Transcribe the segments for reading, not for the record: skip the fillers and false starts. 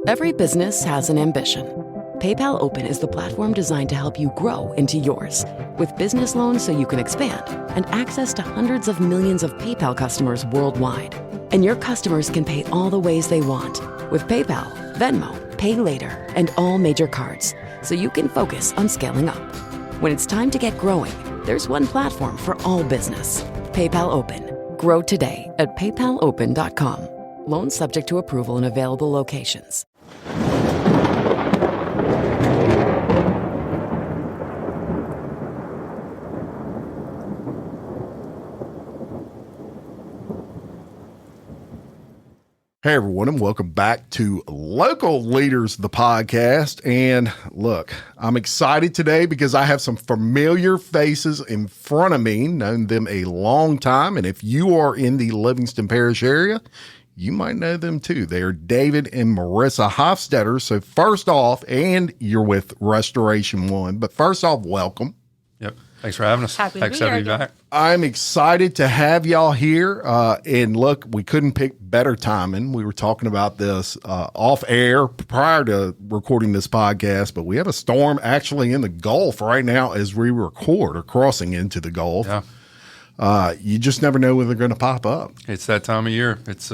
Every business has an ambition. PayPal Open is the platform designed to help you grow into yours. With business loans so you can expand and access to hundreds of millions of PayPal customers worldwide. And your customers can pay all the ways they want with PayPal, Venmo, Pay Later, and all major cards, so you can focus on scaling up. When it's time to get growing, there's one platform for all business. PayPal Open. Grow today at paypalopen.com. Loans subject to approval in available locations. Hey everyone, and welcome back to Local Leaders, the podcast. And look, I'm excited today because I have some familiar faces in front of me, known them a long time. And if you are in the Livingston Parish area, you might know them too. They are David and Marissa Hofstetter. So first off, and you're with Restoration One, but first off, welcome. Yep. Thanks for having us. Happy to be back. I'm excited to have y'all here. And look, we couldn't pick better timing. We were talking about this off air prior to recording this podcast, but we have a storm actually in the Gulf right now as we record, or crossing into the Gulf. Yeah. You just never know when they're going to pop up. It's that time of year. It's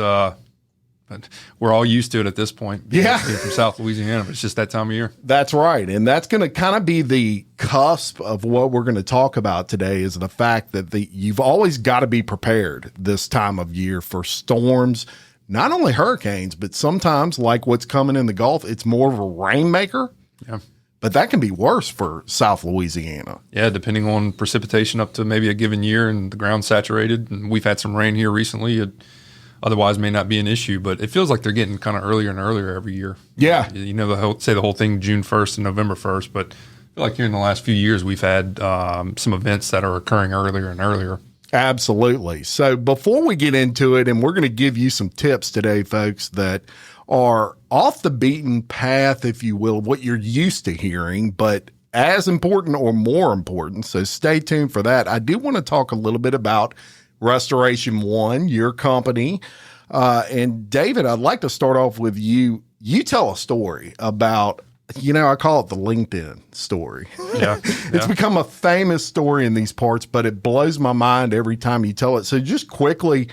but we're all used to it at this point. Yeah. Being from South Louisiana, but it's just that time of year. That's right. And that's going to kind of be the cusp of what we're going to talk about today, is the fact that you've always got to be prepared this time of year for storms, not only hurricanes, but sometimes like what's coming in the Gulf, it's more of a rainmaker. Yeah. But that can be worse for South Louisiana. Yeah, depending on precipitation up to maybe a given year and the ground saturated. And we've had some rain here recently. It otherwise may not be an issue, but it feels like they're getting kind of earlier and earlier every year. Yeah. You know, the whole thing June 1st and November 1st, but I feel like here in the last few years, we've had some events that are occurring earlier and earlier. Absolutely. So before we get into it, and we're going to give you some tips today, folks, that are off the beaten path, if you will, what you're used to hearing, but as important or more important. So stay tuned for that. I do want to talk a little bit about Restoration One, your company. And David, I'd like to start off with you. You tell a story about, I call it the LinkedIn story. Yeah. It's become a famous story in these parts, but it blows my mind every time you tell it. So just quickly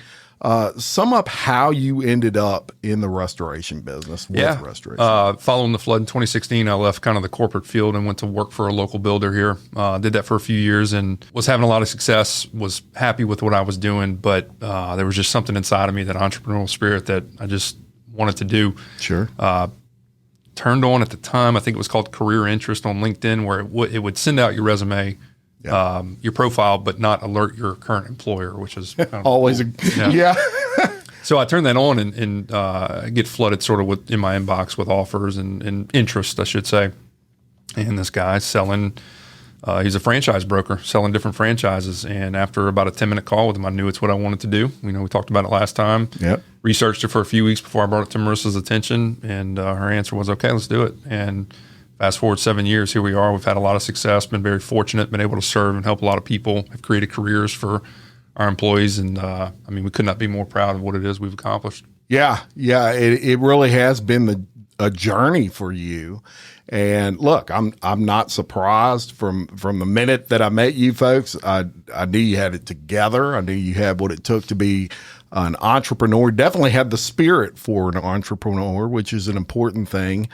sum up how you ended up in the restoration business with Restoration. Following the flood in 2016, I left kind of the corporate field and went to work for a local builder here. Did that for a few years and was having a lot of success, was happy with what I was doing, but there was just something inside of me, that entrepreneurial spirit that I just wanted to do. Sure. Turned on at the time, I think it was called Career Interest on LinkedIn, where it would send out your resume, your profile, but not alert your current employer, which is kind of always cool. Yeah. So I turned that on and get flooded sort of in my inbox with offers and interest, I should say. And this guy selling, he's a franchise broker selling different franchises. And after about a 10-minute call with him, I knew it's what I wanted to do. We talked about it last time. Yep. Researched it for a few weeks before I brought it to Marissa's attention. And her answer was, okay, let's do it. And fast forward 7 years, here we are. We've had a lot of success, been very fortunate, been able to serve and help a lot of people, have created careers for our employees. And we could not be more proud of what it is we've accomplished. Yeah. It really has been a journey for you. And look, I'm not surprised from the minute that I met you folks. I knew you had it together. I knew you had what it took to be an entrepreneur. Definitely had the spirit for an entrepreneur, which is an important thing.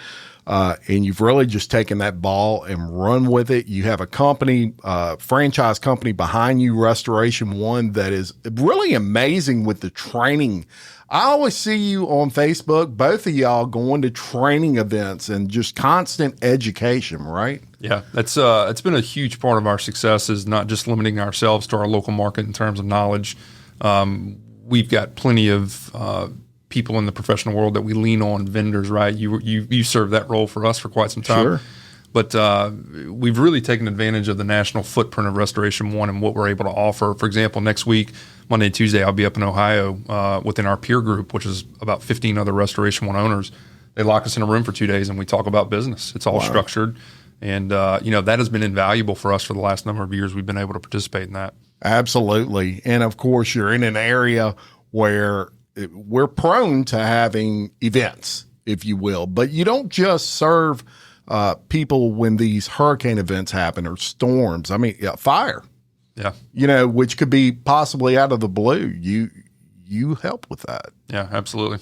And you've really just taken that ball and run with it. You have a company, franchise company behind you, Restoration One, that is really amazing with the training. I always see you on Facebook, both of y'all going to training events and just constant education, right? Yeah, that's it's been a huge part of our success, is not just limiting ourselves to our local market in terms of knowledge. We've got plenty of people in the professional world that we lean on, vendors, right? You served that role for us for quite some time. Sure. But we've really taken advantage of the national footprint of Restoration One and what we're able to offer. For example, next week, Monday and Tuesday, I'll be up in Ohio within our peer group, which is about 15 other Restoration One owners. They lock us in a room for 2 days and we talk about business. It's all structured. And, that has been invaluable for us for the last number of years. We've been able to participate in that. Absolutely. And of course, you're in an area where we're prone to having events. if you will. But you don't just serve people when these hurricane events happen or storms. I mean, fire. Yeah. Which could be possibly out of the blue. You help with that. Yeah, absolutely.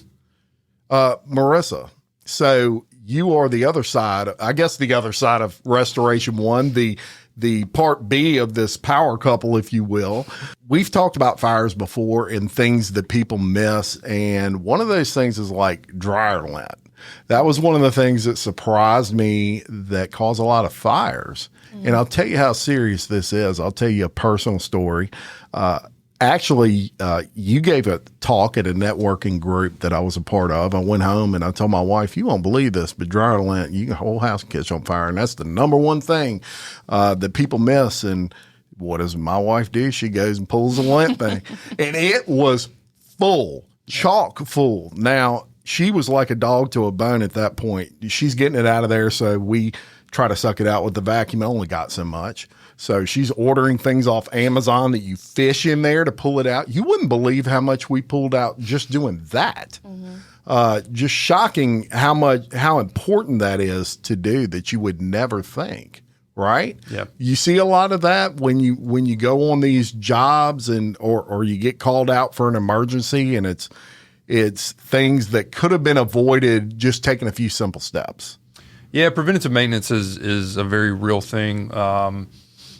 Marissa, so you are the other side, I guess the other side of Restoration One, the part B of this power couple, if you will. We've talked about fires before and things that people miss. And one of those things is like dryer lint. That was one of the things that surprised me that caused a lot of fires. Mm-hmm. And I'll tell you how serious this is. I'll tell you a personal story. Actually, you gave a talk at a networking group that I was a part of. I went home and I told my wife, you won't believe this, but dryer lint, the whole house can catch on fire. And that's the number one thing that people miss. And what does my wife do? She goes and pulls the lint thing. And it was full, chock full. Now, she was like a dog to a bone at that point. She's getting it out of there, so we try to suck it out with the vacuum. I only got so much. So she's ordering things off Amazon that you fish in there to pull it out. You wouldn't believe how much we pulled out just doing that. Mm-hmm. Just shocking how important that is to do that you would never think, right? Yeah. You see a lot of that when you go on these jobs or you get called out for an emergency, and it's things that could have been avoided just taking a few simple steps. Yeah, preventative maintenance is a very real thing.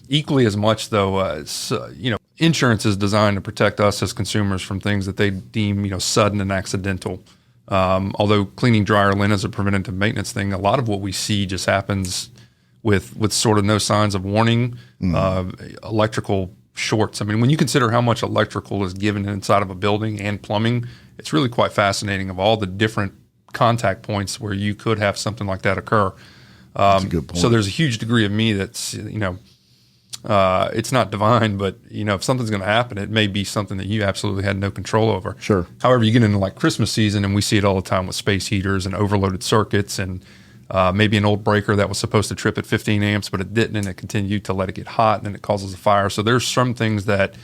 Equally as much, though, insurance is designed to protect us as consumers from things that they deem, sudden and accidental. Although cleaning dryer lint is a preventative maintenance thing, a lot of what we see just happens with sort of no signs of warning. Electrical shorts. I mean, when you consider how much electrical is given inside of a building and plumbing, it's really quite fascinating of all the different contact points where you could have something like that occur. That's a good point. So there's a huge degree of me that's, it's not divine, but if something's going to happen, it may be something that you absolutely had no control over. Sure. However, you get into like Christmas season, and we see it all the time with space heaters and overloaded circuits, and maybe an old breaker that was supposed to trip at 15 amps, but it didn't, and it continued to let it get hot, and then it causes a fire. So there's some things that,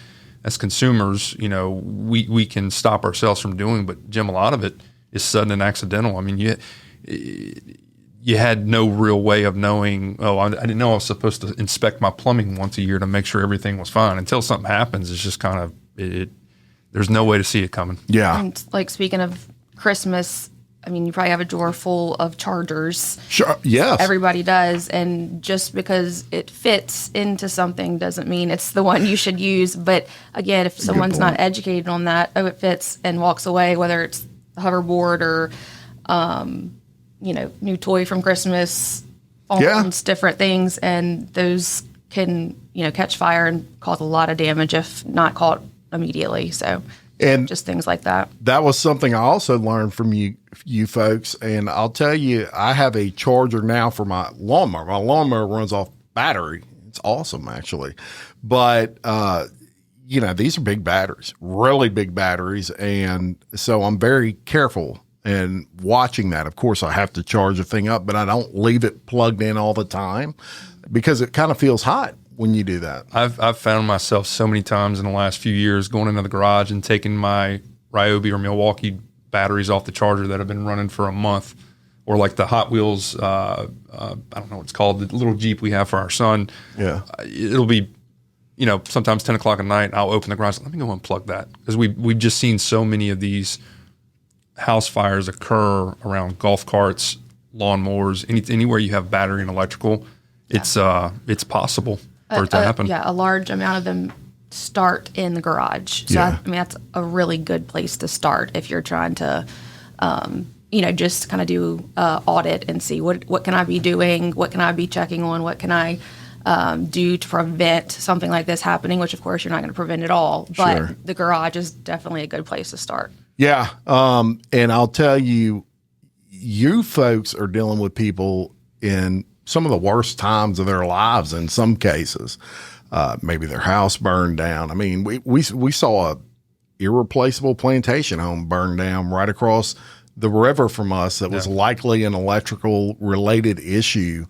as consumers, we can stop ourselves from doing. But Jim, a lot of it is sudden and accidental. I mean, you had no real way of knowing, I didn't know I was supposed to inspect my plumbing once a year to make sure everything was fine. Until something happens, it's just kind of, there's no way to see it coming. Yeah. And like, speaking of Christmas, I mean, you probably have a drawer full of chargers. Sure. Yes. Everybody does. And just because it fits into something doesn't mean it's the one you should use. But again, if someone's not educated on that, it fits, and walks away, whether it's a hoverboard or, new toy from Christmas, phones, different things, and those can, catch fire and cause a lot of damage if not caught immediately. So, and just things like that. That was something I also learned from you folks. And I'll tell you, I have a charger now for my lawnmower. My lawnmower runs off battery. It's awesome, actually. But, these are big batteries, really big batteries. And so I'm very careful and watching that. Of course, I have to charge the thing up, but I don't leave it plugged in all the time because it kind of feels hot when you do that. I've found myself so many times in the last few years going into the garage and taking my Ryobi or Milwaukee batteries off the charger that have been running for a month, or like the Hot Wheels, I don't know what it's called, the little Jeep we have for our son. Yeah. It'll be, sometimes 10 o'clock at night, I'll open the garage, let me go unplug that. Because we've just seen so many of these house fires occur around golf carts, lawnmowers, anywhere you have battery and electrical. It's possible for it to happen. Yeah, a large amount of them start in the garage. So that's a really good place to start if you're trying to, just kind of do audit and see what can I be doing, what can I be checking on, what can I do to prevent something like this happening. Which of course you're not going to prevent it all, but the garage is definitely a good place to start. Yeah. And I'll tell you, you folks are dealing with people in some of the worst times of their lives in some cases. Maybe their house burned down. I mean, we saw a irreplaceable plantation home burn down right across the river from us that was likely an electrical related issue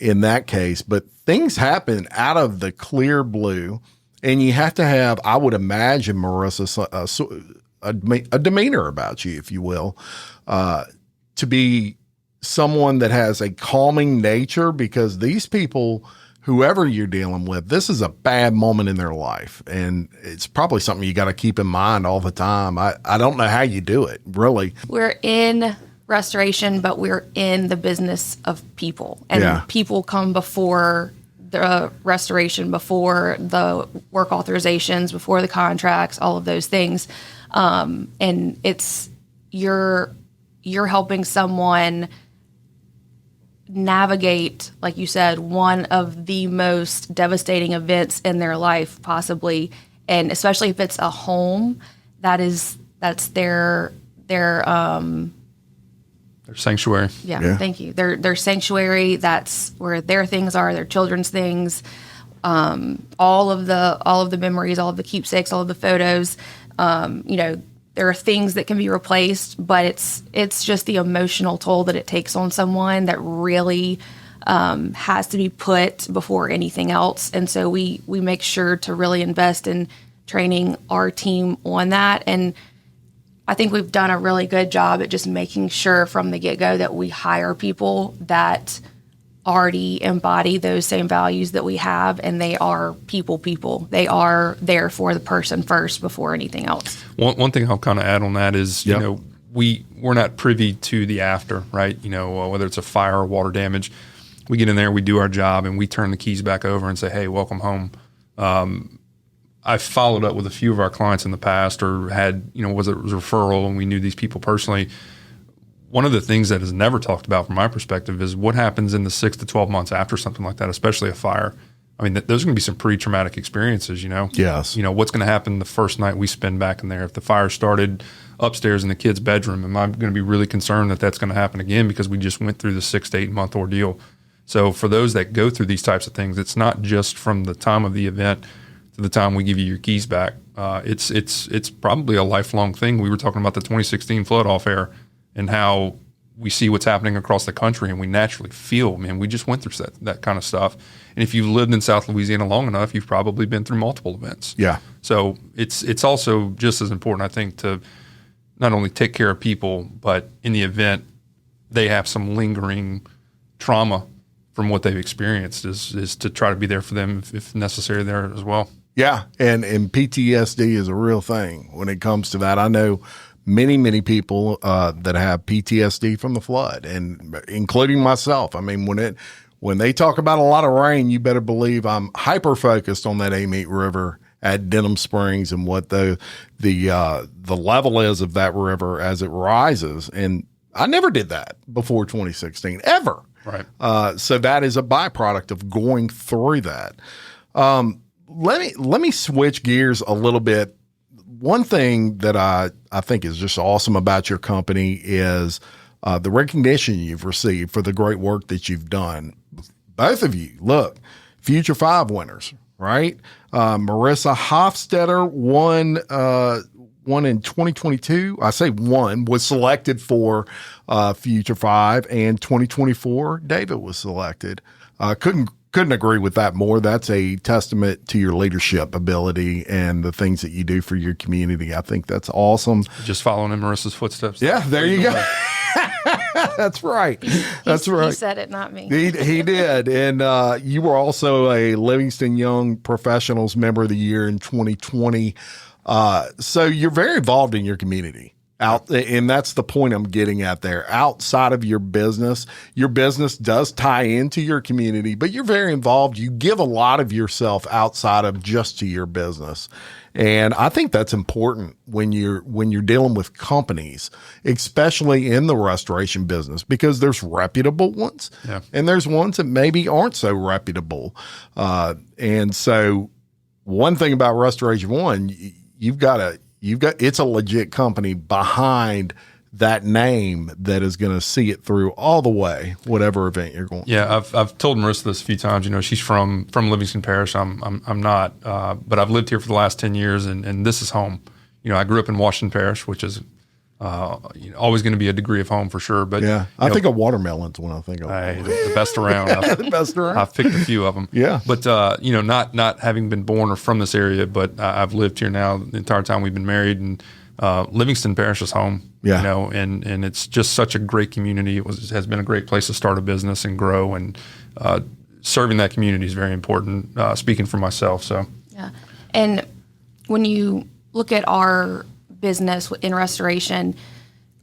in that case. But things happen out of the clear blue, and you have to have, I would imagine, Marissa, a demeanor about you, if you will. to be someone that has a calming nature, because these people, whoever you're dealing with, this is a bad moment in their life. And it's probably something you got to keep in mind all the time. I don't know how you do it, really. We're in restoration, but we're in the business of people. And people come before the restoration, before the work authorizations, before the contracts, all of those things. And it's you're helping someone navigate, like you said, one of the most devastating events in their life, possibly, and especially if it's a home, that's their sanctuary. Yeah, thank you. Their sanctuary. That's where their things are, their children's things, all of the memories, all of the keepsakes, all of the photos. There are things that can be replaced, but it's just the emotional toll that it takes on someone that really has to be put before anything else. And so we make sure to really invest in training our team on that. And I think we've done a really good job at just making sure from the get-go that we hire people that already embody those same values that we have, and they are people. They are there for the person first before anything else. One thing I'll kind of add on that is, we're not privy to the after, right? Whether it's a fire or water damage, we get in there, we do our job, and we turn the keys back over and say, hey, welcome home. I've followed up with a few of our clients in the past, or had, whether it was a referral and we knew these people personally. One of the things that is never talked about from my perspective is what happens in the 6 to 12 months after something like that, especially a fire. I mean, those are going to be some pretty traumatic experiences, Yes. What's going to happen the first night we spend back in there? If the fire started upstairs in the kid's bedroom, am I going to be really concerned that that's going to happen again because we just went through the 6 to 8 month ordeal? So for those that go through these types of things, it's not just from the time of the event to the time we give you your keys back. It's probably a lifelong thing. We were talking about the 2016 flood off air, and how we see what's happening across the country, and we naturally feel, man, we just went through that kind of stuff. And if you've lived in South Louisiana long enough, you've probably been through multiple events. Yeah. So it's also just as important, I think, to not only take care of people, but in the event they have some lingering trauma from what they've experienced, is to try to be there for them if necessary there as well. Yeah, and PTSD is a real thing when it comes to that. I know many people that have PTSD from the flood, and including myself. I mean, when they talk about a lot of rain, you better believe I'm hyper focused on that Amite River at Denham Springs and what the level is of that river as it rises. And I never did that before 2016, ever. Right. So that is a byproduct of going through that. Let me switch gears a little bit. One thing that I think is just awesome about your company is the recognition you've received for the great work that you've done. Both of you, look, Future 5 winners, right? Marissa Hofstetter won in 2022. I say won, was selected for Future 5, and 2024, David was selected. Couldn't agree with that more. That's a testament to your leadership ability and the things that you do for your community. I think that's awesome. Just following in Marissa's footsteps. Yeah, there you go. That's right. That's right. He said it, not me. He did. And you were also a Livingston Young Professionals Member of the Year in 2020. So you're very involved in your community. And that's the point I'm getting at there. Outside of your business does tie into your community, but you're very involved. You give a lot of yourself outside of just to your business. And I think that's important when you're dealing with companies, especially in the restoration business, because there's reputable ones and there's ones that maybe aren't so reputable. And so one thing about Restoration One, it's a legit company behind that name that is going to see it through all the way, whatever event you're going. Yeah, I've told Marissa this a few times. She's from Livingston Parish. I'm not, but I've lived here for the last 10 years, and this is home. I grew up in Washington Parish, which is always going to be a degree of home for sure. But yeah, I think of watermelons when I think of the best around. The best around. I've picked a few of them. Yeah, but not having been born or from this area, but I've lived here now the entire time we've been married, and Livingston Parish is home. Yeah. You know, and it's just such a great community. It has been a great place to start a business and grow, and serving that community is very important. Speaking for myself, so yeah. And when you look at our business in restoration,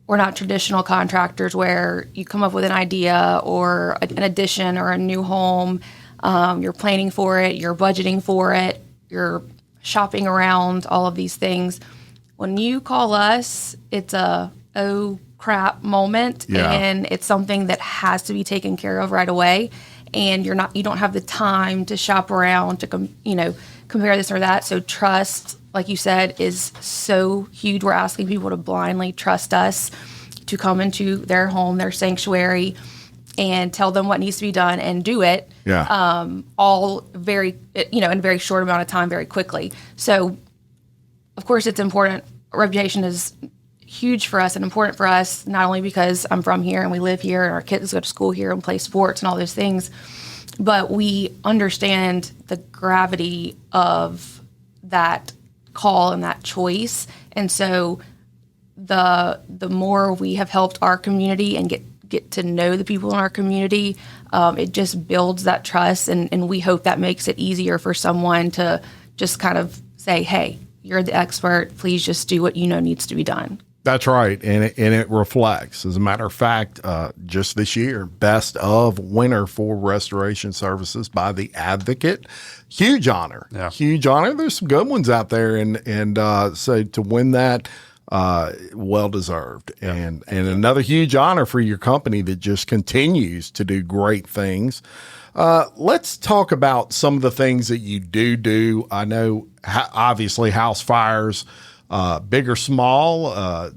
we're not traditional contractors where you come up with an idea or an addition or a new home. You're planning for it, you're budgeting for it, you're shopping around, all of these things. When you call us, it's a oh crap moment, and it's something that has to be taken care of right away. And you don't have the time to shop around to compare this or that. So trust, like you said, is so huge. We're asking people to blindly trust us to come into their home, their sanctuary, and tell them what needs to be done and do it. Yeah. All very, in a very short amount of time, very quickly. So, of course, it's important. Reputation is huge for us and important for us, not only because I'm from here and we live here and our kids go to school here and play sports and all those things, but we understand the gravity of that call and that choice. And so the more we have helped our community and get to know the people in our community, it just builds that trust, and we hope that makes it easier for someone to just kind of say, hey, you're the expert, please just do what you know needs to be done. That's right, and it reflects. As a matter of fact, just this year, Best of winner for restoration services by the Advocate. Huge honor, huge honor. There's some good ones out there, and so to win that, well deserved, and another huge honor for your company that just continues to do great things. Let's talk about some of the things that you do. I know, obviously, house fires. Big or small,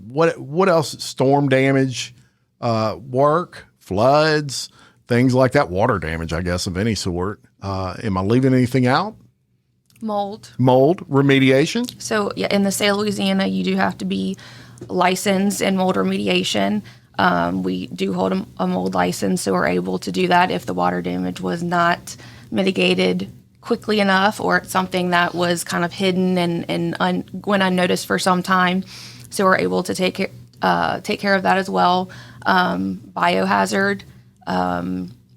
what else? Storm damage, work, floods, things like that. Water damage, I guess, of any sort. Am I leaving anything out? Mold remediation. So yeah, in the state of Louisiana, you do have to be licensed in mold remediation. We do hold a mold license, so we're able to do that if the water damage was not mitigated quickly enough, or it's something that was kind of hidden and went unnoticed for some time. So we're able to take care of that as well. Biohazard,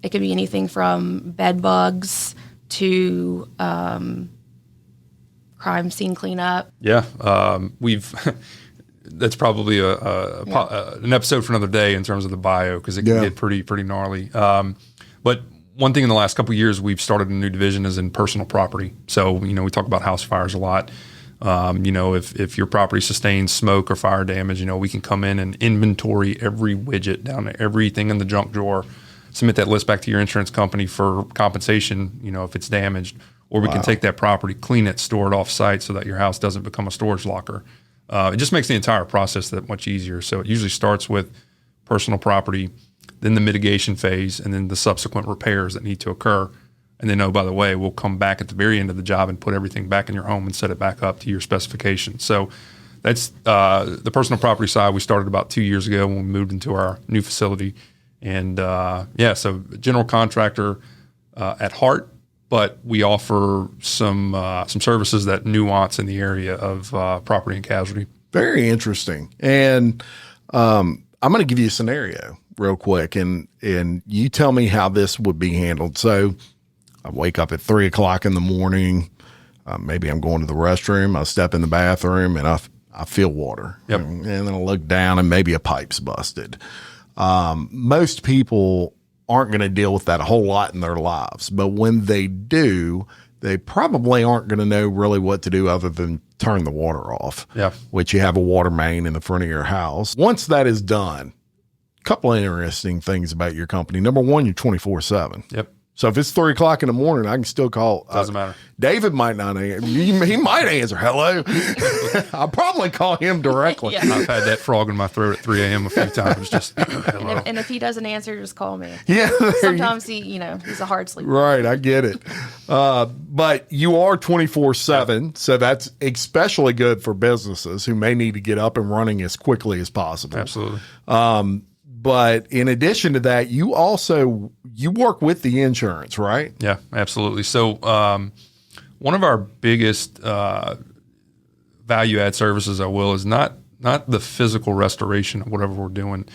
it could be anything from bed bugs to crime scene cleanup. Yeah, we've. That's probably an episode for another day in terms of the bio, because it can get pretty gnarly. But one thing in the last couple of years, we've started a new division is in personal property. So, we talk about house fires a lot. If your property sustains smoke or fire damage, we can come in and inventory every widget down to everything in the junk drawer, submit that list back to your insurance company for compensation, if it's damaged, or we can take that property, clean it, store it off site so that your house doesn't become a storage locker. It just makes the entire process that much easier. So it usually starts with personal property, then the mitigation phase, and then the subsequent repairs that need to occur. And then, by the way, we'll come back at the very end of the job and put everything back in your home and set it back up to your specifications. So that's the personal property side. We started about 2 years ago when we moved into our new facility. And so general contractor at heart, but we offer some services that nuance in the area of property and casualty. Very interesting. And I'm going to give you a scenario real quick, and you tell me how this would be handled. So I wake up at 3 o'clock in the morning. Maybe I'm going to the restroom. I step in the bathroom and I feel water. Yep. And then I look down and maybe a pipe's busted. Most people aren't going to deal with that a whole lot in their lives, but when they do, they probably aren't going to know really what to do other than turn the water off. Yeah. Which you have a water main in the front of your house. Once that is done, couple of interesting things about your company. Number one, you're 24/7. Yep. So if it's 3 o'clock in the morning, I can still call. Doesn't matter. David might not answer. He might answer. Hello. I'll probably call him directly. Yeah. I've had that frog in my throat at 3 a.m. a few times. Just hello. And if he doesn't answer, just call me. Yeah. Sometimes he's a hard sleeper. Right. I get it. But you are 24/7. So that's especially good for businesses who may need to get up and running as quickly as possible. Absolutely. But in addition to that, you work with the insurance, right? Yeah, absolutely. So one of our biggest value add services, is not not the physical restoration of whatever we're doing.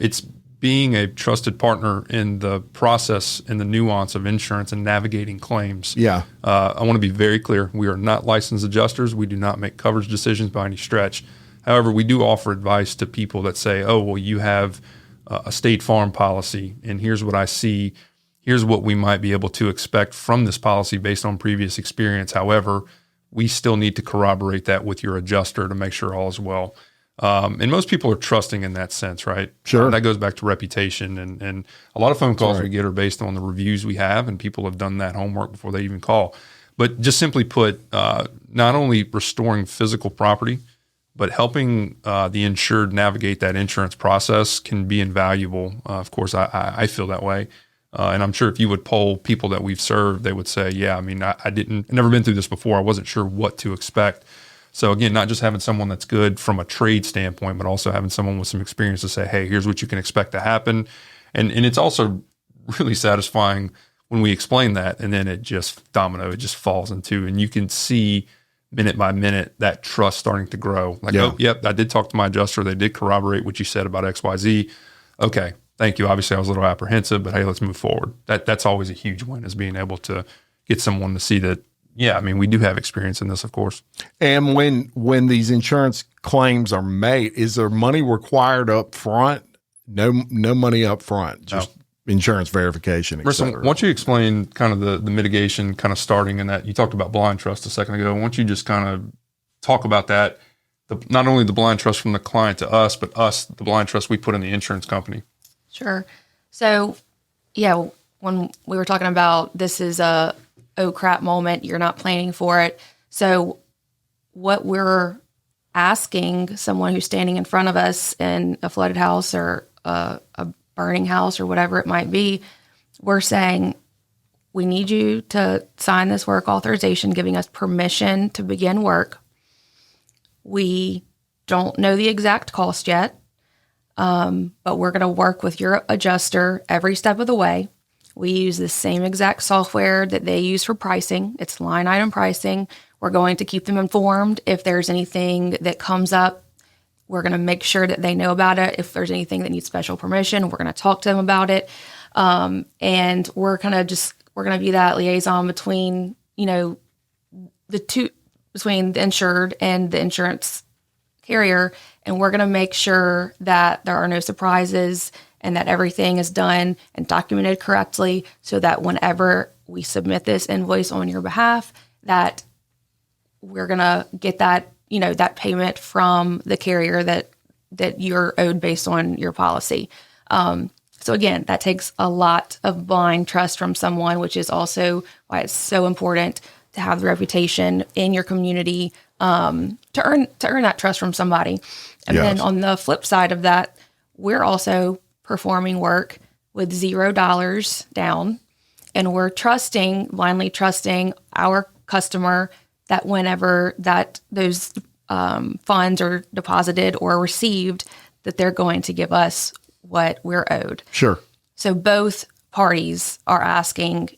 It's being a trusted partner in the process and the nuance of insurance and navigating claims. Yeah. I want to be very clear. We are not licensed adjusters. We do not make coverage decisions by any stretch. However, we do offer advice to people that say, oh, well, you have a State Farm policy, and here's what I see. Here's what we might be able to expect from this policy based on previous experience. However, we still need to corroborate that with your adjuster to make sure all is well. And most people are trusting in that sense, right? Sure. That goes back to reputation. And a lot of phone calls we get are based on the reviews we have, and people have done that homework before they even call. But just simply put, not only restoring physical property, but helping the insured navigate that insurance process can be invaluable. Of course, I feel that way. And I'm sure if you would poll people that we've served, they would say, yeah, I mean, I never been through this before. I wasn't sure what to expect. So again, not just having someone that's good from a trade standpoint, but also having someone with some experience to say, hey, here's what you can expect to happen. And it's also really satisfying when we explain that, and then it just it just falls into, and you can see minute by minute that trust starting to grow. Like, oh, yep, I did talk to my adjuster. They did corroborate what you said about XYZ. Okay, thank you. Obviously, I was a little apprehensive, but hey, let's move forward. That's always a huge win, is being able to get someone to see that, yeah, I mean, we do have experience in this, of course. And when these insurance claims are made, is there money required up front? No money up front, just insurance verification, et Marissa, cetera. why don't you explain kind of the mitigation kind of starting in that? You talked about blind trust a second ago. Why don't you just kind of talk about that, not only the blind trust from the client to us, but us, the blind trust we put in the insurance company? Sure. So, yeah, when we were talking about this is a oh crap moment, you're not planning for it. So what we're asking someone who's standing in front of us in a flooded house or a burning house or whatever it might be, we're saying, we need you to sign this work authorization giving us permission to begin work. We don't know the exact cost yet, but we're going to work with your adjuster every step of the way. We use the same exact software that they use for pricing. It's line item pricing. We're going to keep them informed if there's anything that comes up. We're going to make sure that they know about it. If there's anything that needs special permission, we're going to talk to them about it. And we're going to be that liaison between, between the insured and the insurance carrier. And we're going to make sure that there are no surprises and that everything is done and documented correctly, so that whenever we submit this invoice on your behalf, that we're going to get that, that payment from the carrier that you're owed based on your policy. So again, that takes a lot of blind trust from someone, which is also why it's so important to have the reputation in your community, to earn that trust from somebody. And then on the flip side of that, we're also performing work with $0 down, and we're blindly trusting our customer that whenever those funds are deposited or received, that they're going to give us what we're owed. Sure. So both parties are asking,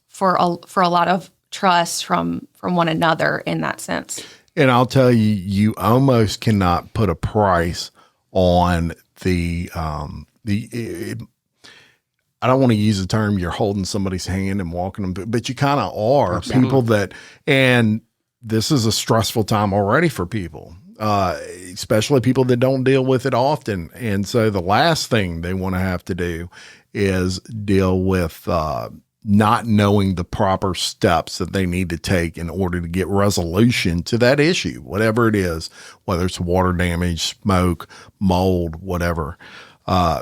for a lot of trust from one another in that sense. And I'll tell you, you almost cannot put a price on I don't want to use the term you're holding somebody's hand and walking them, but you kind of are. Absolutely. People and this is a stressful time already for people, especially people that don't deal with it often. And so the last thing they want to have to do is deal with not knowing the proper steps that they need to take in order to get resolution to that issue, whatever it is, whether it's water damage, smoke, mold, whatever.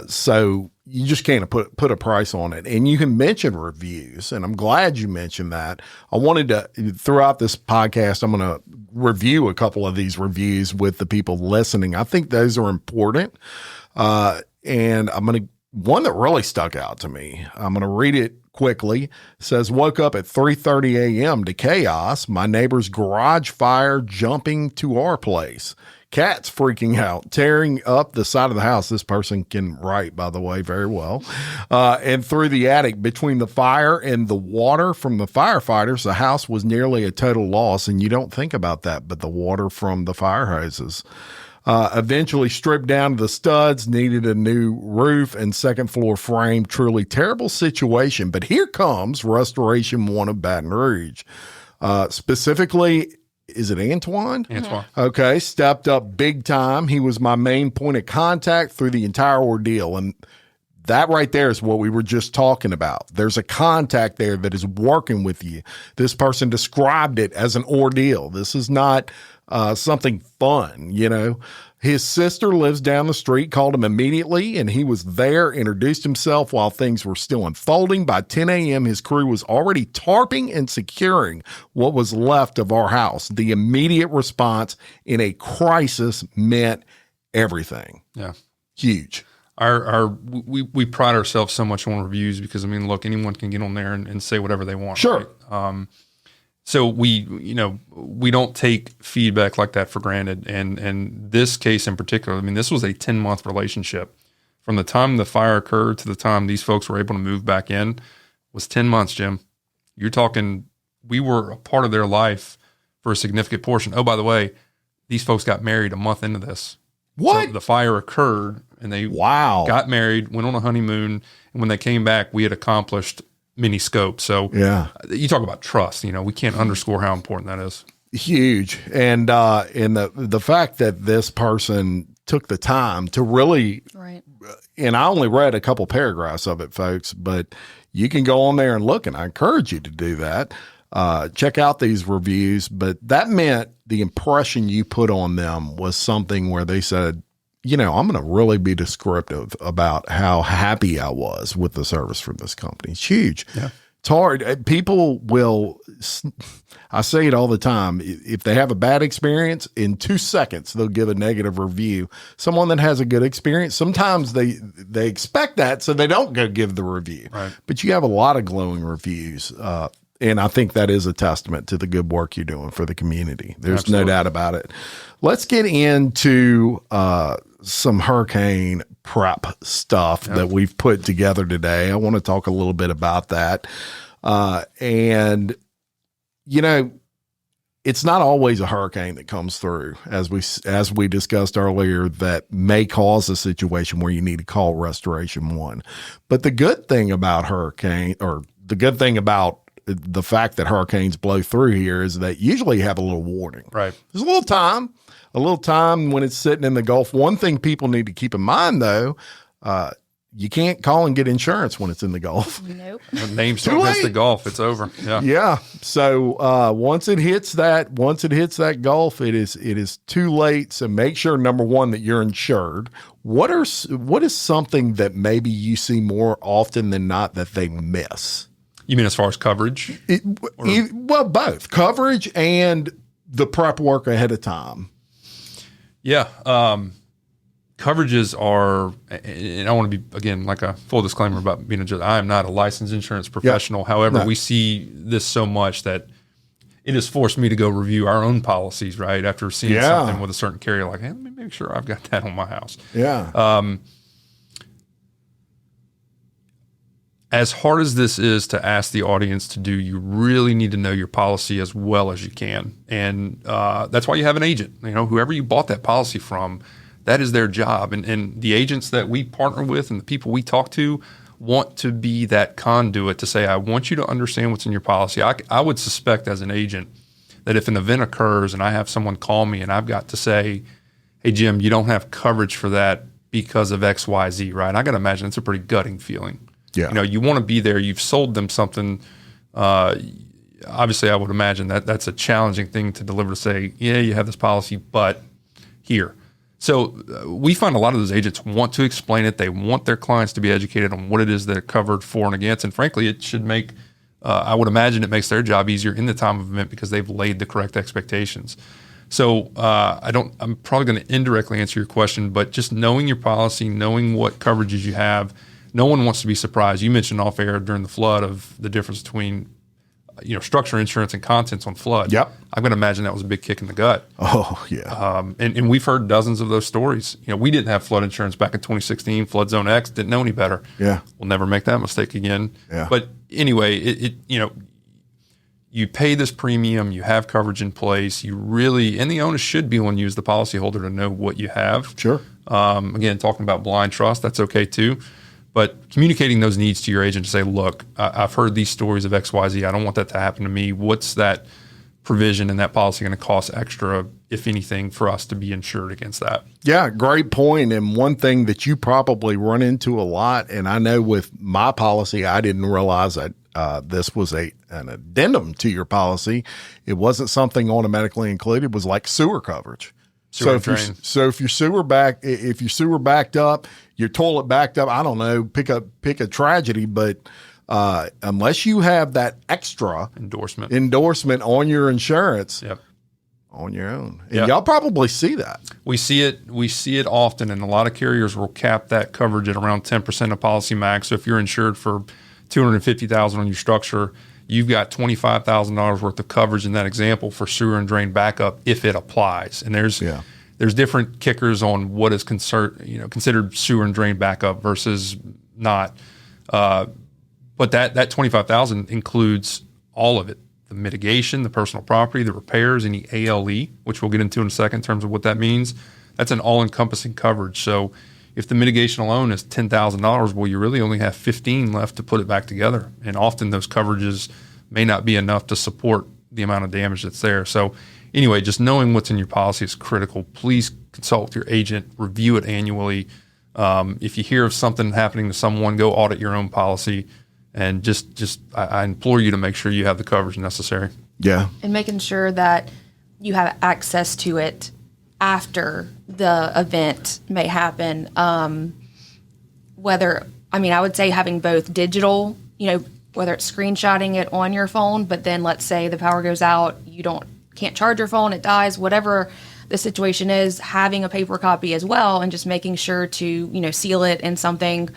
So you just can't put a price on it. And you can mention reviews, and I'm glad you mentioned that. I wanted to, throughout this podcast, I'm going to review a couple of these reviews with the people listening. I think those are important. And one that really stuck out to me, I'm going to read it quickly. It says, woke up at 3:30 a.m. to chaos. My neighbor's garage fire jumping to our place. Cats freaking out, tearing up the side of the house. This person can write, by the way, very well. And through the attic. Between the fire and the water from the firefighters, the house was nearly a total loss. And you don't think about that, but the water from the fire hoses. Eventually stripped down to the studs, needed a new roof and second floor frame. Truly terrible situation. But here comes Restoration One of Baton Rouge. Specifically, is it Antoine? Antoine. Okay, stepped up big time. He was my main point of contact through the entire ordeal. And that right there is what we were just talking about. There's a contact there that is working with you. This person described it as an ordeal. This is not something fun, you know. His sister lives down the street, called him immediately, and he was there, introduced himself while things were still unfolding. By 10 a.m., his crew was already tarping and securing what was left of our house. The immediate response in a crisis meant everything. Yeah. Huge. We pride ourselves so much on reviews because, I mean, look, anyone can get on there and say whatever they want. Sure. Right? So we don't take feedback like that for granted. And this case in particular, I mean, this was a 10-month relationship. From the time the fire occurred to the time these folks were able to move back in was 10 months, Jim. You're talking, we were a part of their life for a significant portion. Oh, by the way, these folks got married a month into this. What? So the fire occurred and they got married, went on a honeymoon. And when they came back, we had accomplished many scopes. So yeah, you talk about trust, we can't underscore how important that is. Huge. And the fact that this person took the time to really, Right. And I only read a couple paragraphs of it, folks, but you can go on there and look, and I encourage you to do that. Check out these reviews, but that meant the impression you put on them was something where they said, I'm going to really be descriptive about how happy I was with the service from this company. It's huge. Yeah. It's hard. People will, I say it all the time. If they have a bad experience, in 2 seconds, they'll give a negative review. Someone that has a good experience, sometimes they expect that, so they don't go give the review. Right. But you have a lot of glowing reviews. And I think that is a testament to the good work you're doing for the community. There's Absolutely. no doubt about it. Let's get into some hurricane prep stuff that we've put together today. I want to talk a little bit about that. And, it's not always a hurricane that comes through, as we discussed earlier, that may cause a situation where you need to call Restoration One. But the good thing about the fact that hurricanes blow through here is that usually you have a little warning. Right. There's a little time when it's sitting in the Gulf. One thing people need to keep in mind, though, you can't call and get insurance when it's in the Gulf. Nope. The name still hits the Gulf. It's over. Yeah. Yeah. So once it hits that Gulf, it is too late. So make sure, number one, that you're insured. What is something that maybe you see more often than not that they miss? You mean as far as coverage? Well, both coverage and the prep work ahead of time. Yeah. Coverages are, and I want to be, again, like a full disclaimer about being a judge. I am not a licensed insurance professional. However, we see this so much that it has forced me to go review our own policies, right? After seeing something with a certain carrier, like, hey, let me make sure I've got that on my house. Yeah. As hard as this is to ask the audience to do, you really need to know your policy as well as you can. And that's why you have an agent. Whoever you bought that policy from, that is their job. And the agents that we partner with and the people we talk to want to be that conduit to say, I want you to understand what's in your policy. I would suspect as an agent that if an event occurs and I have someone call me and I've got to say, hey, Jim, you don't have coverage for that because of X, Y, Z, right? I got to imagine it's a pretty gutting feeling. Yeah. You want to be there. You've sold them something. Obviously, I would imagine that's a challenging thing to deliver, to say, yeah, you have this policy, but here. So we find a lot of those agents want to explain it. They want their clients to be educated on what it is they're covered for and against. And frankly, it should make, I would imagine it makes their job easier in the time of event because they've laid the correct expectations. So I'm probably going to indirectly answer your question, but just knowing your policy, knowing what coverages you have, no one wants to be surprised. You mentioned off air during the flood of the difference between, structure insurance and contents on flood. Yep. I'm going to imagine that was a big kick in the gut. Oh, yeah. And we've heard dozens of those stories. We didn't have flood insurance back in 2016. Flood Zone X didn't know any better. Yeah. We'll never make that mistake again. Yeah. But anyway, you pay this premium, you have coverage in place. And the onus should be on you as the policyholder to know what you have. Sure. Again, talking about blind trust, that's okay too. But communicating those needs to your agent to say, look, I've heard these stories of XYZ. I don't want that to happen to me. What's that provision in that policy going to cost extra, if anything, for us to be insured against that? Yeah, great point. And one thing that you probably run into a lot, and I know with my policy, I didn't realize that this was an addendum to your policy. It wasn't something automatically included. It was like sewer coverage. So if your sewer backed up, your toilet backed up, I don't know, pick a tragedy, but unless you have that extra endorsement on your insurance, yep, on your own, and y'all probably see that. We see it often, and a lot of carriers will cap that coverage at around 10% of policy max. So if you're insured for $250,000 on your structure, you've got $25,000 worth of coverage in that example for sewer and drain backup if it applies. And there's different kickers on what is considered sewer and drain backup versus not. But that $25,000 includes all of it: the mitigation, the personal property, the repairs, any ALE, which we'll get into in a second in terms of what that means. That's an all-encompassing coverage. So if the mitigation alone is $10,000, well, you really only have $15,000 left to put it back together. And often those coverages may not be enough to support the amount of damage that's there. So anyway, just knowing what's in your policy is critical. Please consult with your agent, review it annually. If you hear of something happening to someone, go audit your own policy. And I implore you to make sure you have the coverage necessary. Yeah. And making sure that you have access to it after the event may happen. I would say having both digital, whether it's screenshotting it on your phone, but then let's say the power goes out, can't charge your phone, it dies, whatever the situation is, having a paper copy as well, and just making sure to, seal it in something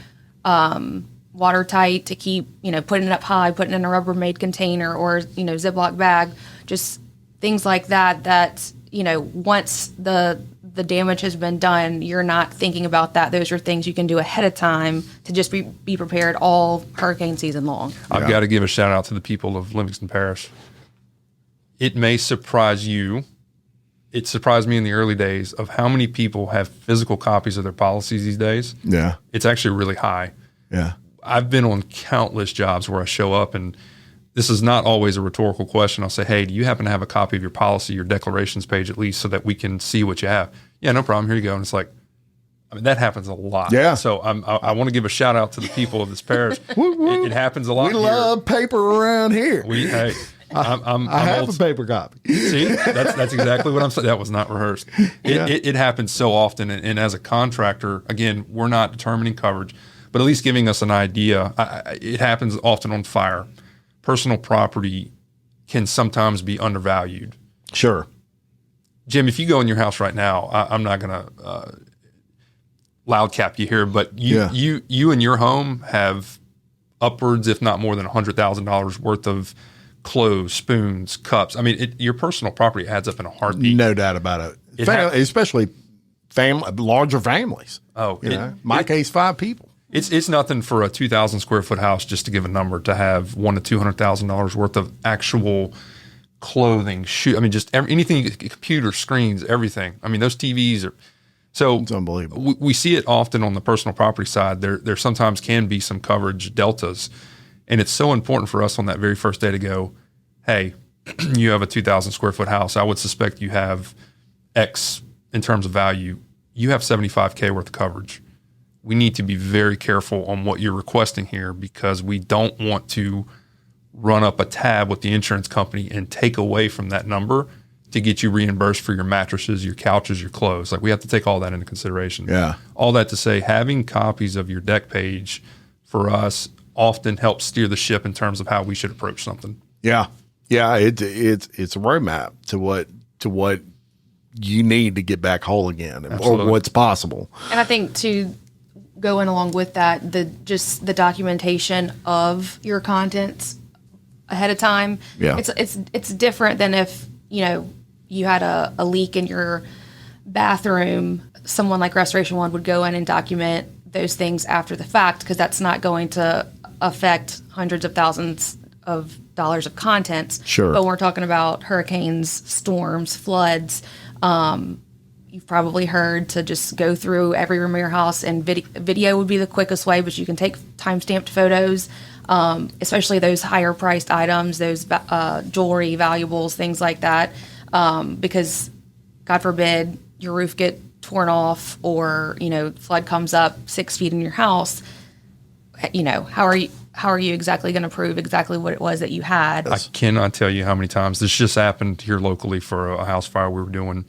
watertight to keep, putting it up high, putting it in a Rubbermaid container or, Ziploc bag, just things like that, once the damage has been done, you're not thinking about that. Those are things you can do ahead of time to just be prepared all hurricane season long. I've got to give a shout out to the people of Livingston Parish. It may surprise you. It surprised me in the early days of how many people have physical copies of their policies these days. Yeah. It's actually really high. Yeah. I've been on countless jobs where I show up, and this is not always a rhetorical question. I'll say, hey, do you happen to have a copy of your policy, your declarations page at least, so that we can see what you have? Yeah, no problem. Here you go. And it's like, that happens a lot. Yeah. So I want to give a shout out to the people of this parish. It happens a lot. We love paper around here. I have a paper copy. See, that's exactly what I'm saying. That was not rehearsed. It happens so often. And as a contractor, again, we're not determining coverage, but at least giving us an idea. It happens often on fire. Personal property can sometimes be undervalued. Sure. Jim, if you go in your house right now, I'm not going to loud cap you here, but you in your home have upwards, if not more than $100,000 worth of clothes, spoons, cups. Your personal property adds up in a heartbeat. No doubt about it. Especially larger families. Oh, my case, 5 people. It's nothing for a 2,000 square foot house, just to give a number, to have $100,000 to $200,000 worth of actual clothing, anything, computer screens, everything. Those TVs are. So it's unbelievable. We see it often on the personal property side. There sometimes can be some coverage deltas. And it's so important for us on that very first day to go, hey, you have a 2,000 square foot house. I would suspect you have X in terms of value. You have $75K worth of coverage. We need to be very careful on what you're requesting here, because we don't want to run up a tab with the insurance company and take away from that number to get you reimbursed for your mattresses, your couches, your clothes. We have to take all that into consideration. Yeah. All that to say, having copies of your deck page for us often helps steer the ship in terms of how we should approach something. Yeah. Yeah. It's a roadmap to what you need to get back whole again, or what's possible. And I think going along with that, the documentation of your contents ahead of time. Yeah. It's different than if, you had a leak in your bathroom. Someone like Restoration One would go in and document those things after the fact, because that's not going to affect hundreds of thousands of dollars of contents. Sure. But when we're talking about hurricanes, storms, floods, you've probably heard to just go through every room of your house, and video would be the quickest way, but you can take time-stamped photos, especially those higher-priced items, those jewelry, valuables, things like that, because, God forbid, your roof get torn off, or, flood comes up 6 feet in your house. How are you exactly going to prove exactly what it was that you had? I cannot tell you how many times this just happened here locally for a house fire we were doing.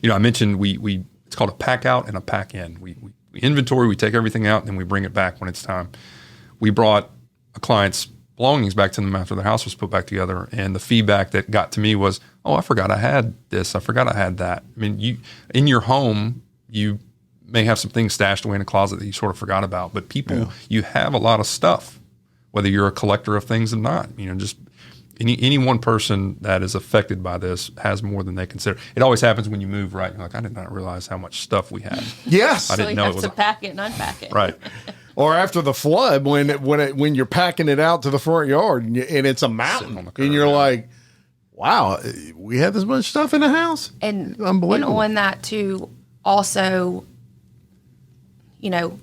I mentioned we it's called a pack out and a pack in. We inventory, we take everything out, and then we bring it back when it's time. We brought a client's belongings back to them after their house was put back together, and the feedback that got to me was, "Oh, I forgot I had this. I forgot I had that." I mean, you in your home, you may have some things stashed away in a closet that you sort of forgot about, but people, you have a lot of stuff, whether you're a collector of things or not. Just any one person that is affected by this has more than they consider. It always happens when you move, right? You're like, I did not realize how much stuff we had. Yes. I didn't know it was to pack it and unpack it. Right. Or after the flood, when you're packing it out to the front yard and it's a mountain, and you're like, wow, we had this much stuff in the house? And unbelievable. And on that too, also,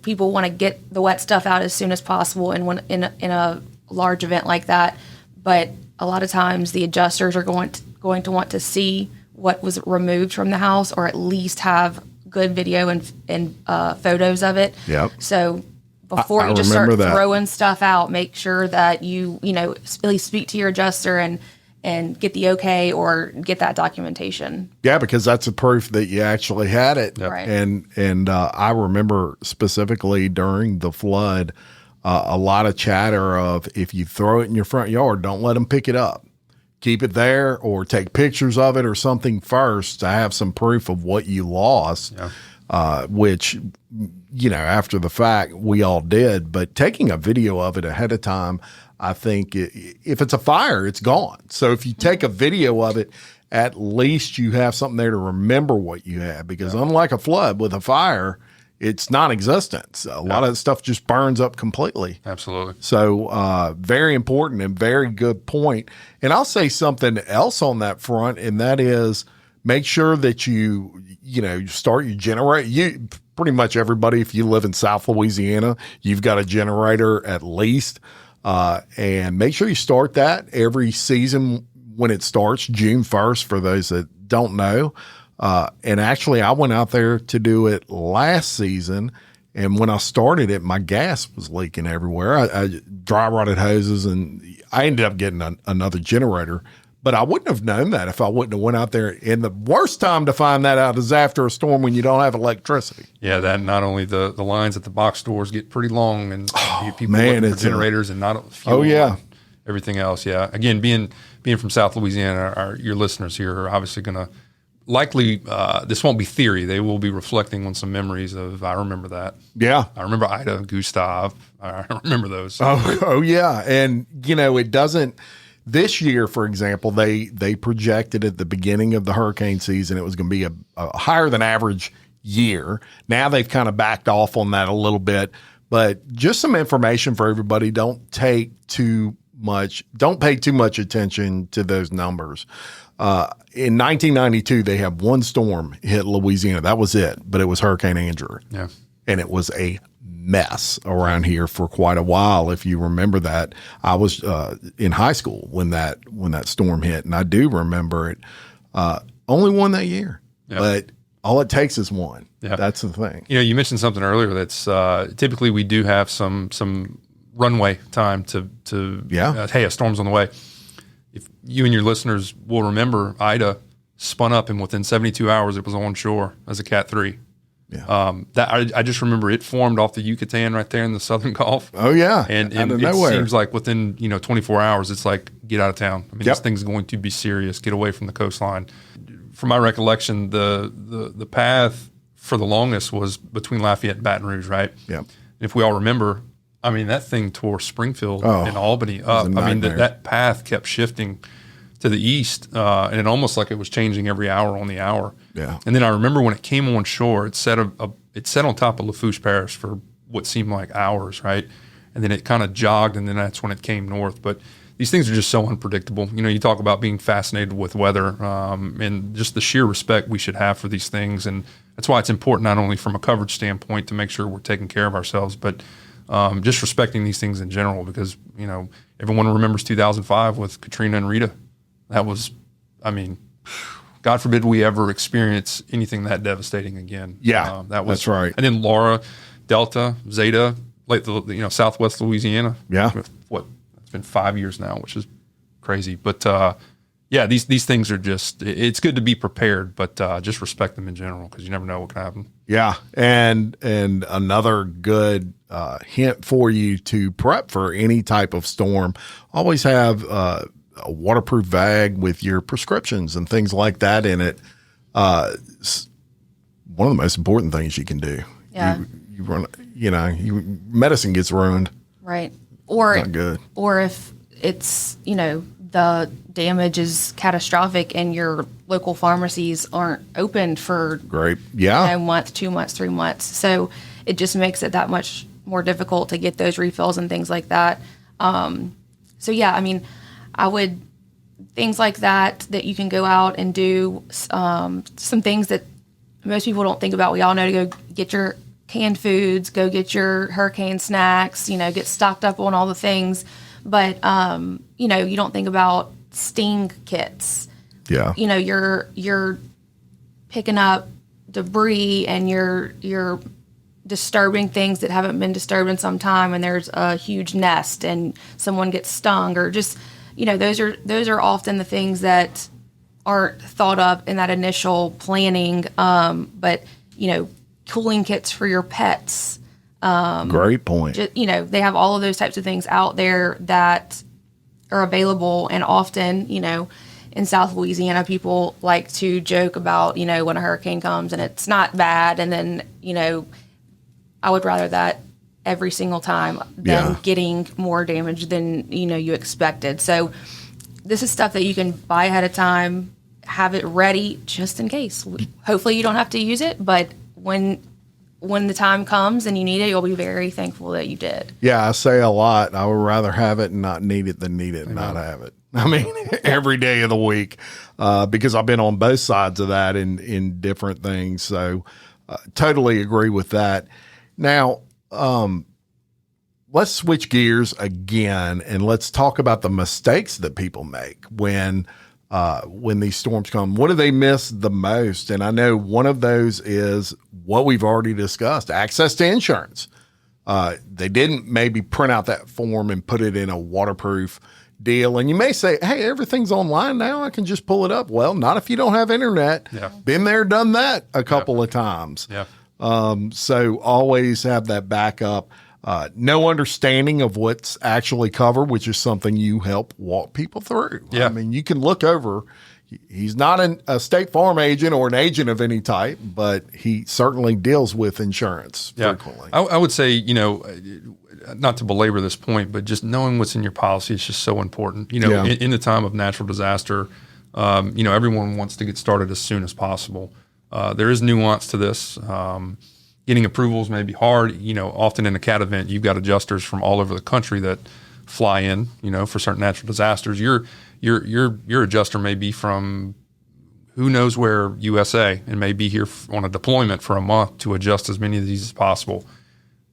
people want to get the wet stuff out as soon as possible, and when in a large event like that, but a lot of times the adjusters are going to want to see what was removed from the house, or at least have good video and photos of it. Yep. So before you just start throwing stuff out, make sure that you at least speak to your adjuster and get the okay, or get that documentation. Yeah, because that's a proof that you actually had it. Yep. Right. And I remember specifically during the flood, a lot of chatter of, if you throw it in your front yard, don't let them pick it up. Keep it there, or take pictures of it or something first to have some proof of what you lost, which, after the fact, we all did. But taking a video of it ahead of time, I think if it's a fire, it's gone. So if you take a video of it, at least you have something there to remember what you had, because unlike a flood, with a fire, it's non-existent. A lot of that stuff just burns up completely. Absolutely. So very important and very good point. And I'll say something else on that front, and that is, make sure that you start your generator. Pretty much everybody, if you live in South Louisiana, you've got a generator at least. And make sure you start that every season when it starts, June 1st, for those that don't know. And actually, I went out there to do it last season, and when I started it, my gas was leaking everywhere. I dry rotted hoses, and I ended up getting another generator. But I wouldn't have known that if I wouldn't have went out there. And the worst time to find that out is after a storm, when you don't have electricity. Yeah, that not only the lines at the box stores get pretty long, and people man, looking for generators and not fuel. Oh, yeah. And everything else. Yeah. Again, being from South Louisiana, your listeners here are obviously going to likely, this won't be theory. They will be reflecting on some memories of, I remember that. Yeah. I remember Ida, Gustav. I remember those. Oh yeah. And, it doesn't. This year, for example, they projected at the beginning of the hurricane season it was going to be a higher than average year. Now they've kind of backed off on that a little bit, but just some information for everybody. Don't pay too much attention to those numbers. In 1992, they had one storm hit Louisiana. That was it, but it was Hurricane Andrew. Yeah. And it was a mess around here for quite a while. If you remember that, I was in high school when that storm hit, and I do remember it. Only one that year, but all it takes is one. Yeah. That's the thing. You mentioned something earlier that's typically we do have some runway time to hey, a storm's on the way. If you and your listeners will remember, Ida spun up, and within 72 hours it was on shore as a Cat 3. Yeah. I just remember it formed off the Yucatan right there in the Southern Gulf. Oh yeah. And it seems like within 24 hours it's like, get out of town. I mean, this thing's going to be serious. Get away from the coastline. From my recollection, the path for the longest was between Lafayette and Baton Rouge, right? Yeah. And if we all remember, I mean, that thing tore Springfield and Albany up. I mean, that path kept shifting to the east, and it almost like it was changing every hour on the hour. Yeah. And then I remember when it came on shore, it sat on top of Lafourche Parish for what seemed like hours, right? And then it kind of jogged, and then that's when it came north. But these things are just so unpredictable. You know, you talk about being fascinated with weather, and just the sheer respect we should have for these things. And that's why it's important, not only from a coverage standpoint to make sure we're taking care of ourselves, but just respecting these things in general, because, you know, everyone remembers 2005 with Katrina and Rita. That was, I mean, God forbid we ever experience anything that devastating again. Yeah, that's right. And then Laura, Delta, Zeta, like Southwest Louisiana. Yeah. It's been 5 years now, which is crazy. But yeah, these things are just, it's good to be prepared, but just respect them in general, because you never know what can happen. Yeah. And another good hint for you to prep for any type of storm, always have a waterproof bag with your prescriptions and things like that in it. One of the most important things you can do. Yeah. You run, medicine gets ruined. Right. Or not good. Or if it's, the damage is catastrophic and your local pharmacies aren't open for great. Yeah. month, 2 months, 3 months. So it just makes it that much more difficult to get those refills and things like that. So yeah, I mean, I would, things like that you can go out and do, some things that most people don't think about. We all know to go get your canned foods, go get your hurricane snacks, get stocked up on all the things. But, you don't think about sting kits. Yeah. You're picking up debris and you're disturbing things that haven't been disturbed in some time, and there's a huge nest and someone gets stung, or just, those are often the things that aren't thought of in that initial planning. But, cooling kits for your pets. Great point. They have all of those types of things out there that are available. And often, in South Louisiana, people like to joke about, when a hurricane comes and it's not bad. And then, I would rather that every single time than getting more damage than, you expected. So this is stuff that you can buy ahead of time, have it ready just in case. Hopefully you don't have to use it, but when the time comes and you need it, you'll be very thankful that you did. Yeah, I say a lot. I would rather have it and not need it than need it and not have it. I mean, every day of the week, because I've been on both sides of that in different things. So totally agree with that. Now, let's switch gears again and let's talk about the mistakes that people make when these storms come. What do they miss the most? And I know one of those is what we've already discussed, access to insurance. They didn't maybe print out that form and put it in a waterproof deal. And you may say, hey, everything's online now. I can just pull it up. Well, not if you don't have internet. Yeah. Been there, done that a couple of times. Yeah. So always have that backup. No understanding of what's actually covered, which is something you help walk people through. Yeah. I mean, you can look over. He's not a State Farm agent or an agent of any type, but he certainly deals with insurance frequently. I would say, not to belabor this point, but just knowing what's in your policy is just so important. In the time of natural disaster, everyone wants to get started as soon as possible. There is nuance to this. Getting approvals may be hard. Often in a cat event, you've got adjusters from all over the country that fly in, for certain natural disasters. Your adjuster may be from who knows where, USA, and may be here on a deployment for a month to adjust as many of these as possible.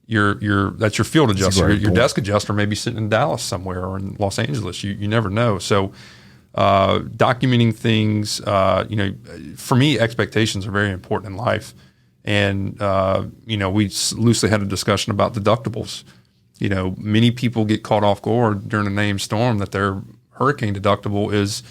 That's your field adjuster. Your desk adjuster may be sitting in Dallas somewhere or in Los Angeles. You never know. So documenting things, for me, expectations are very important in life. And, we loosely had a discussion about deductibles. Many people get caught off guard during a named storm that their hurricane deductible is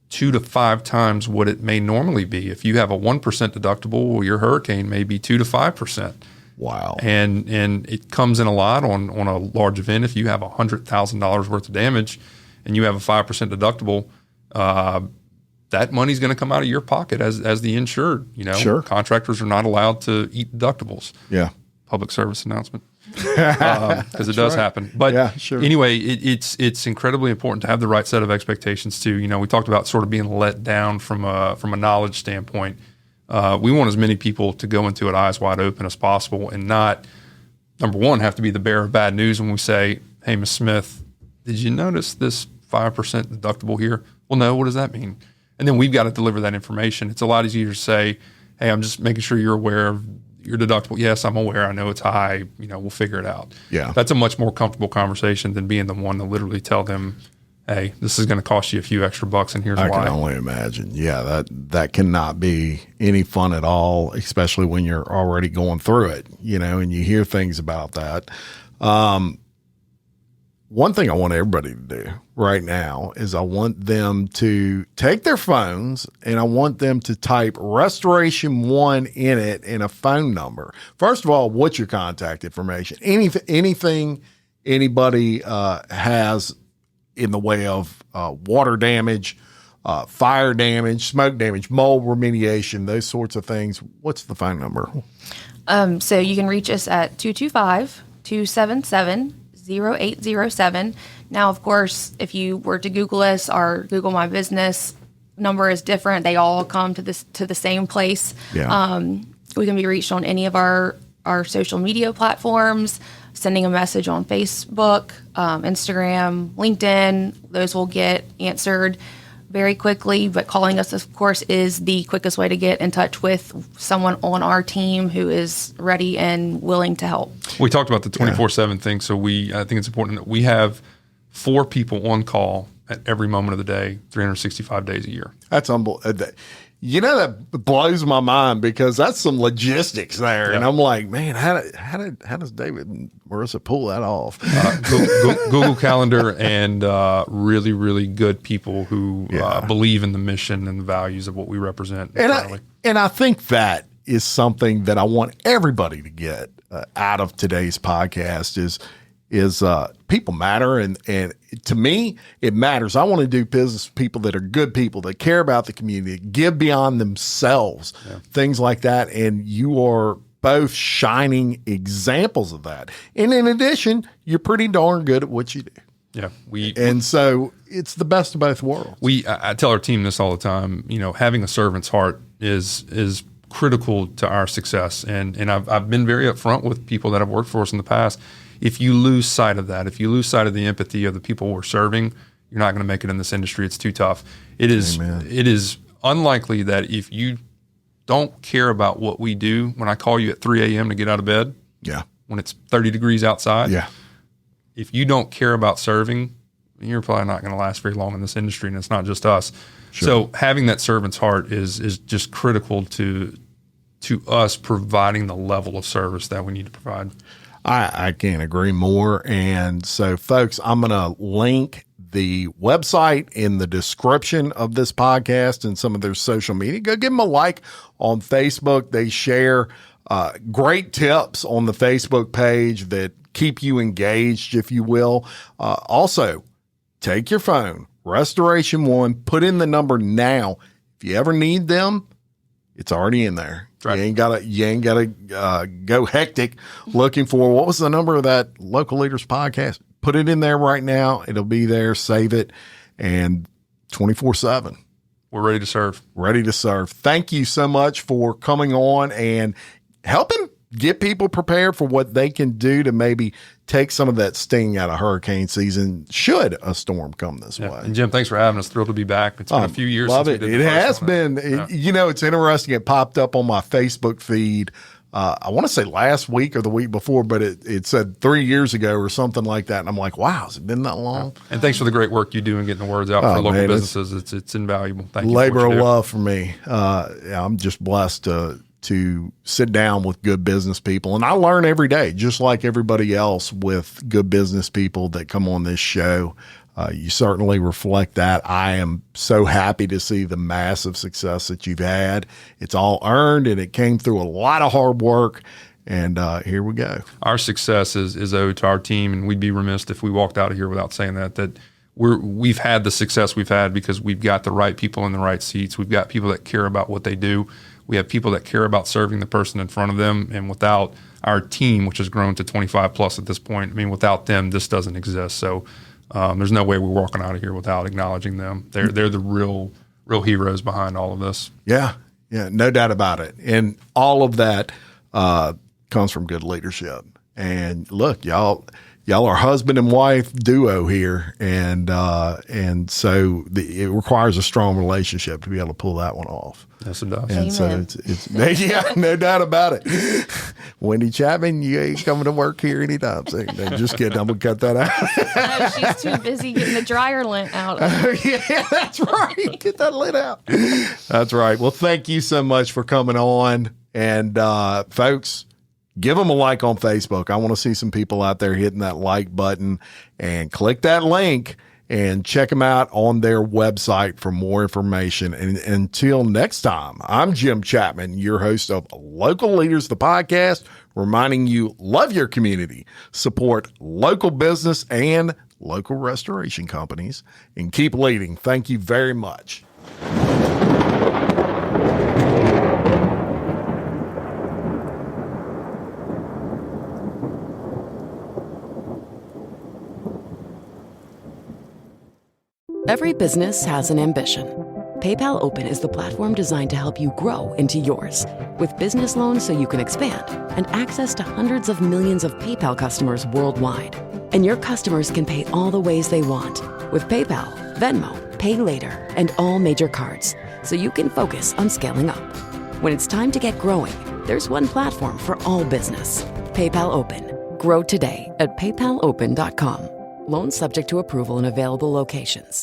2 to 5 times what it may normally be. If you have a 1% deductible, your hurricane may be 2 to 5%. Wow. And it comes in a lot on a large event. If you have $100,000 worth of damage and you have a 5% deductible, that money's going to come out of your pocket as the insured. Sure. Contractors are not allowed to eat deductibles. Yeah. Public service announcement. because it does happen. But Yeah, sure. anyway, it's incredibly important to have the right set of expectations too. We talked about sort of being let down from a knowledge standpoint. We want as many people to go into it eyes wide open as possible, and not, number one, have to be the bearer of bad news when we say, "Hey, Ms. Smith, did you notice this 5% deductible here?" Well, no. What does that mean? And then we've got to deliver that information. It's a lot easier to say, "Hey, I'm just making sure you're aware of your deductible." Yes, I'm aware. I know it's high. We'll figure it out. Yeah. That's a much more comfortable conversation than being the one to literally tell them, "Hey, this is going to cost you a few extra bucks, and here's why." I can only imagine. Yeah, that cannot be any fun at all, especially when you're already going through it, and you hear things about that. One thing I want everybody to do right now is I want them to take their phones and I want them to type Restoration One in it and a phone number. First of all, what's your contact information? Anything anybody has in the way of water damage, fire damage, smoke damage, mold remediation, those sorts of things. What's the phone number? So you can reach us at 225-277-0807. Now, of course, if you were to Google us, our Google My Business number is different. They all come to the same place. Yeah. We can be reached on any of our social media platforms, sending a message on Facebook, Instagram, LinkedIn. Those will get answered very quickly, but calling us, of course, is the quickest way to get in touch with someone on our team who is ready and willing to help. We talked about the 24/7 thing, so I think it's important that we have 4 people on call at every moment of the day, 365 days a year. That's unbelievable. That blows my mind because that's some logistics there. Yeah. And I'm like, man, how does David and Marissa pull that off? Google Calendar and really, really good people who believe in the mission and the values of what we represent. And I think that is something that I want everybody to get out of today's podcast is people matter. And to me, it matters. I want to do business with people that are good people, that care about the community, give beyond themselves, things like that. And you are both shining examples of that. And in addition, you're pretty darn good at what you do. Yeah. So it's the best of both worlds. I tell our team this all the time, having a servant's heart is critical to our success. And I've been very upfront with people that have worked for us in the past. If you lose sight of that, if you lose sight of the empathy of the people we're serving, you're not going to make it in this industry. It's too tough. It is unlikely that if you don't care about what we do, when I call you at 3 a.m. to get out of bed, when it's 30 degrees outside, if you don't care about serving, you're probably not going to last very long in this industry, and it's not just us. Sure. So having that servant's heart is just critical to us providing the level of service that we need to provide. I can't agree more. And so, folks, I'm going to link the website in the description of this podcast and some of their social media. Go give them a like on Facebook. They share great tips on the Facebook page that keep you engaged, if you will. Also, take your phone, Restoration One, put in the number now. If you ever need them, it's already in there. Right. You ain't gotta go hectic looking for what was the number of that Local Leaders podcast. Put it in there right now. It'll be there. Save it, and 24/7. We're ready to serve. Ready to serve. Thank you so much for coming on and helping get people prepared for what they can do to maybe take some of that sting out of hurricane season should a storm come this way. And Jim, thanks for having us. Thrilled to be back. It's been a few years since we did the It first has one. been. It's interesting. It popped up on my Facebook feed. I want to say last week or the week before, but it said 3 years ago or something like that. And I'm like, wow, has it been that long? And thanks for the great work you do in getting the words out for local businesses. It's invaluable. Thank you. Labor of love for me. I'm just blessed to sit down with good business people. And I learn every day, just like everybody else with good business people that come on this show. You certainly reflect that. I am so happy to see the massive success that you've had. It's all earned, and it came through a lot of hard work. And here we go. Our success is owed to our team, and we'd be remiss if we walked out of here without saying that we've had the success we've had because we've got the right people in the right seats. We've got people that care about what they do. We have people that care about serving the person in front of them, and without our team, which has grown to 25 plus at this point. I mean, without them, this doesn't exist. So there's no way we're walking out of here without acknowledging them. They're the real heroes behind all of this. Yeah, no doubt about it. And all of that comes from good leadership. And look, y'all are husband and wife duo here, and so it requires a strong relationship to be able to pull that one off. Yes, it does. And Amen. so it's yeah, no doubt about it. Wendy Chapman, you ain't coming to work here anytime soon. No, just kidding. I'm gonna cut that out. No, she's too busy getting the dryer lint out. Yeah, that's right. Get that lid out. That's right. Well, thank you so much for coming on, and folks, give them a like on Facebook. I want to see some people out there hitting that like button, and click that link and check them out on their website for more information. And until next time, I'm Jim Chapman, your host of Local Leaders, the podcast, reminding you, love your community, support local business and local restoration companies, and keep leading. Thank you very much. Every business has an ambition. PayPal Open is the platform designed to help you grow into yours. With business loans so you can expand and access to hundreds of millions of PayPal customers worldwide. And your customers can pay all the ways they want with PayPal, Venmo, Pay Later, and all major cards, so you can focus on scaling up. When it's time to get growing, there's one platform for all business. PayPal Open. Grow today at paypalopen.com. Loans subject to approval in available locations.